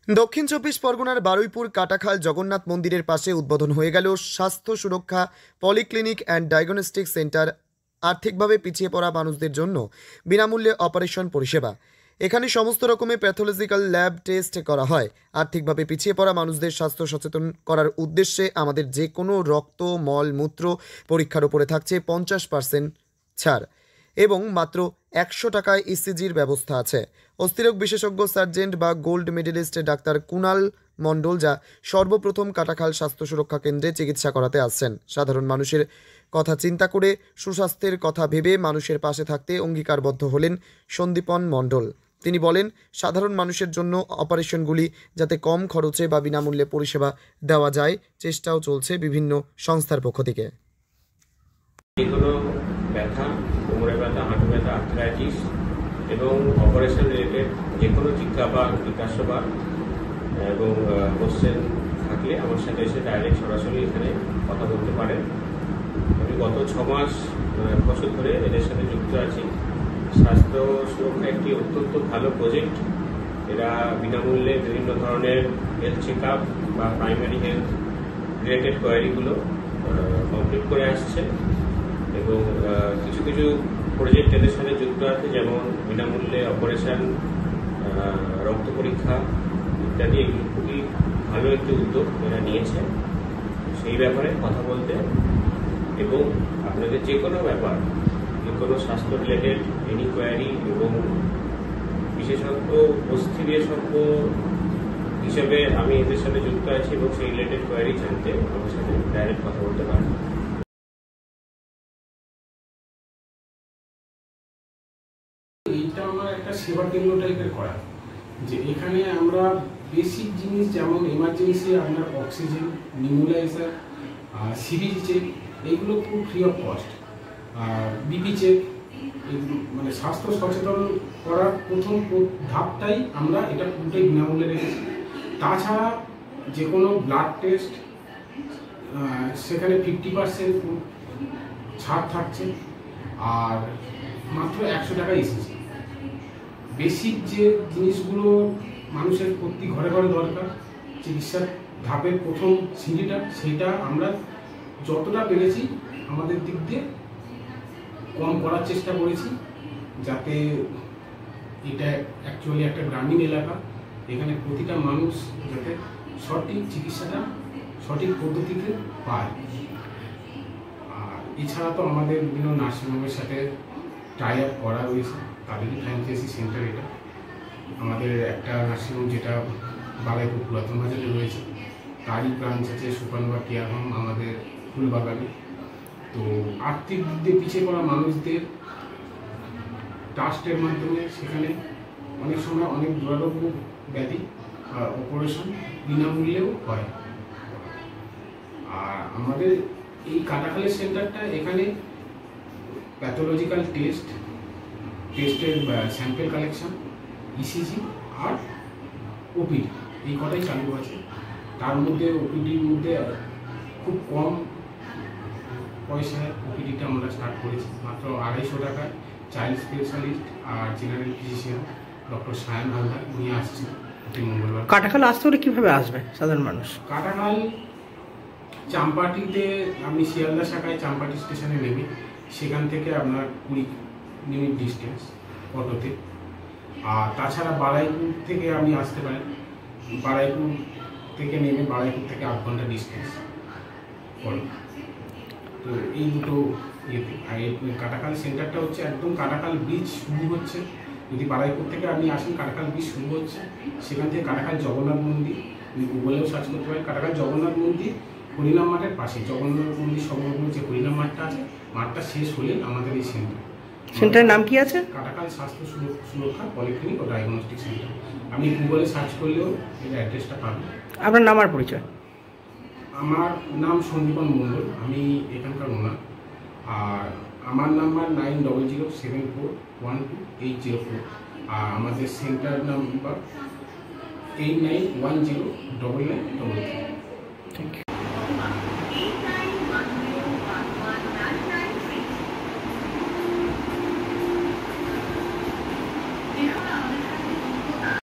দক্ষিণ চব্বিশ পরগনার বারুইপুর কাটাখাল জগন্নাথ মন্দিরের পাশে উদ্বোধন হয়ে গেল স্বাস্থ্য সুরক্ষা পলিক্লিনিক অ্যান্ড ডায়াগনস্টিক সেন্টার। আর্থিকভাবে পিছিয়ে পড়া মানুষদের জন্য বিনামূল্যে অপারেশন পরিষেবা। এখানে সমস্ত রকমের প্যাথোলজিক্যাল ল্যাব টেস্ট করা হয়। আর্থিকভাবে পিছিয়ে পড়া মানুষদের স্বাস্থ্য সচেতন করার উদ্দেশ্যে আমাদের যে কোনো রক্ত, মল, মূত্র পরীক্ষার উপরে থাকছে 50% ছাড় এবং মাত্র 100 টাকায় ইসিজির ব্যবস্থা আছে। অস্থিরোগ বিশেষজ্ঞ সার্জেন্ট বা গোল্ড মেডেলিস্ট ডাক্তার কুণাল মণ্ডল যা সর্বপ্রথম কাটাখাল স্বাস্থ্য সুরক্ষা কেন্দ্রে চিকিৎসা করাতে আসছেন। সাধারণ মানুষের কথা চিন্তা করে সুস্বাস্থ্যের কথা ভেবে মানুষের পাশে থাকতে অঙ্গীকারবদ্ধ হলেন সন্দীপন মণ্ডল। তিনি বলেন, সাধারণ মানুষের জন্য অপারেশনগুলি যাতে কম খরচে বা বিনামূল্যে পরিষেবা দেওয়া যায়, চেষ্টাও চলছে বিভিন্ন সংস্থার পক্ষ থেকে। ব্যথা, কোমরে ব্যথা, হাঁটু ব্যথা, আর্থ্রাইটিস এবং অপারেশন রিলেটেড যে কোনো জিজ্ঞাসা জিজ্ঞাসা এবং কোশ্চেন থাকলে আমার সাথে এসে ডাইরেক্ট সরাসরি এখানে কথা বলতে পারেন। আমি গত 6 মাস বছর ধরে এদের সাথে যুক্ত আছি। স্বাস্থ্য সুরক্ষা একটি অত্যন্ত ভালো প্রজেক্ট। এরা বিনামূল্যে বিভিন্ন ধরনের হেলথ চেক আপ বা প্রাইমারি হেলথ রিলেটেড কোয়ারিগুলো কমপ্লিট করে আসছে এবং কিছু কিছু প্রজেক্ট এদের সাথে যুক্ত আছে, যেমন বিনামূল্যে অপারেশন, রক্ত পরীক্ষা ইত্যাদি। এগুলো খুবই ভালো একটি উদ্যোগ এরা নিয়েছে। সেই ব্যাপারে কথা বলতে এবং আপনাদের যে কোনো ব্যাপার, যে কোনো স্বাস্থ্য রিলেটেড এনি কোয়ারি এবং বিশেষজ্ঞ অস্থি বিশেষজ্ঞ হিসেবে আমি এদের সাথে যুক্ত আছি এবং সেই রিলেটেড কোয়ারি জানতে আমার সাথে ডাইরেক্ট কথা বলতে পারেন। এইটা আমার একটা সেবা কেন্দ্র টাইপের করা, যে এখানে আমরা বেসিক জিনিস যেমন এমার্জেন্সি আপনার অক্সিজেন, নিউমোলাইজার, সিরিজ চেক, এইগুলো খুব free of cost. BP check, মানে স্বাস্থ্য সচেতন করার প্রথম ধাপটাই আমরা এটা পুরোটাই বিনামূল্যে রেখেছি। তাছাড়া যে কোনো ব্লাড টেস্ট সেখানে 50% ছাড় থাকছে, আর মাত্র 100 টাকা এসেছে। বেসিক যে জিনিসগুলো মানুষের প্রতি ঘরে ঘরে দরকার, চিকিৎসার ধাপের প্রথম সিঁড়িটা, সেটা আমরা যতটা পেরেছি আমাদের দিক দিয়ে কম করার চেষ্টা করেছি, যাতে এটা অ্যাকচুয়ালি একটা গ্রামীণ এলাকা, এখানে প্রতিটা মানুষ যাতে সঠিক চিকিৎসাটা সঠিক পদ্ধতিতে পায়। আর এছাড়া তো আমাদের বিভিন্ন নার্সিংহোমের সাথে টাই আপ করা রয়েছে, তাদেরই ফ্র্যাঞ্চাইজি সেন্টার এটা। আমাদের একটা নার্সিংহোম যেটা বালাইপুর পুরাতন বাজারে রয়েছে, তারই ব্রাঞ্চ আছে সুপানবা কেয়ার হোম আমাদের ফুলবাগানে। তো আর্থিক দিক দিয়ে পিছিয়ে পড়া মানুষদের ট্রাস্টের মাধ্যমে সেখানে অনেক সময় অনেক দুরারোগ্য ব্যাধি অপারেশন বিনামূল্যেও হয়। আর আমাদের এই কাটাখালের সেন্টারটা, এখানে প্যাথোলজিক্যাল টেস্টের স্যাম্পেল কালেকশন, ইসিজি আর ওপিডি, এই কটাই চালু আছে। তার মধ্যে ওপিডির মধ্যে খুব কম পয়সায় ওপিডিটা আমরা স্টার্ট করেছি, মাত্র 250 টাকায়। চাইল্ড স্পেশালিস্ট আর general physician doctor Sayan Haldar নিয়ে আসছি প্রতি মঙ্গলবার। কাটাখাল আসতে হলে কীভাবে আসবে সাধারণ মানুষ? কাটাখাল চাম্পাটিতে আপনি শিয়ালদা শাখায় চাম্পাটি স্টেশনে নেবে, সেখান থেকে আপনার 20 মিনিট ডিস্টেন্স অটোতে। আর তাছাড়া বালাইপুর থেকে আপনি আসতে পারেন, বালাইপুর থেকে নেমে বালাইপুর থেকে 8 ঘন্টা ডিস্টেন্স পড়ে। তো এই দুটো ইয়েতে। আর এই কাটাখাল সেন্টারটা হচ্ছে একদম কাটাখাল ব্রিজ শুরু হচ্ছে, যদি বালাইপুর থেকে আপনি আসেন কাটাখাল ব্রিজ শুরু হচ্ছে, সেখান থেকে কাটাখাল জগন্নাথ মন্দির, আপনি গুগলেও সার্চ করতে পারেন। কাটাখাল জগন্নাথ মন্দির হরিনাম মাঠের পাশে, জগন্নাথ মন্দির সংলগ্ন যে হরিনাম মাঠটা আছে, মাঠটা শেষ হলে আমাদের এই সেন্টারের নাম কি আছে? কাটাখাল স্বাস্থ্য সুরক্ষা পলিক্লিনিক ও ডায়াগনস্টিক সেন্টার। আপনি গুগলে সার্চ করলেও এর অ্যাড্রেসটা পাবেন। আপনার নাম আর পরিচয়? আমার নাম সন্দীপন মণ্ডল, আমি এখানকার ওনার। আর আমার নাম্বার 9007412804। আর আমাদের সেন্টার নাম্বার 89109933। Thank you.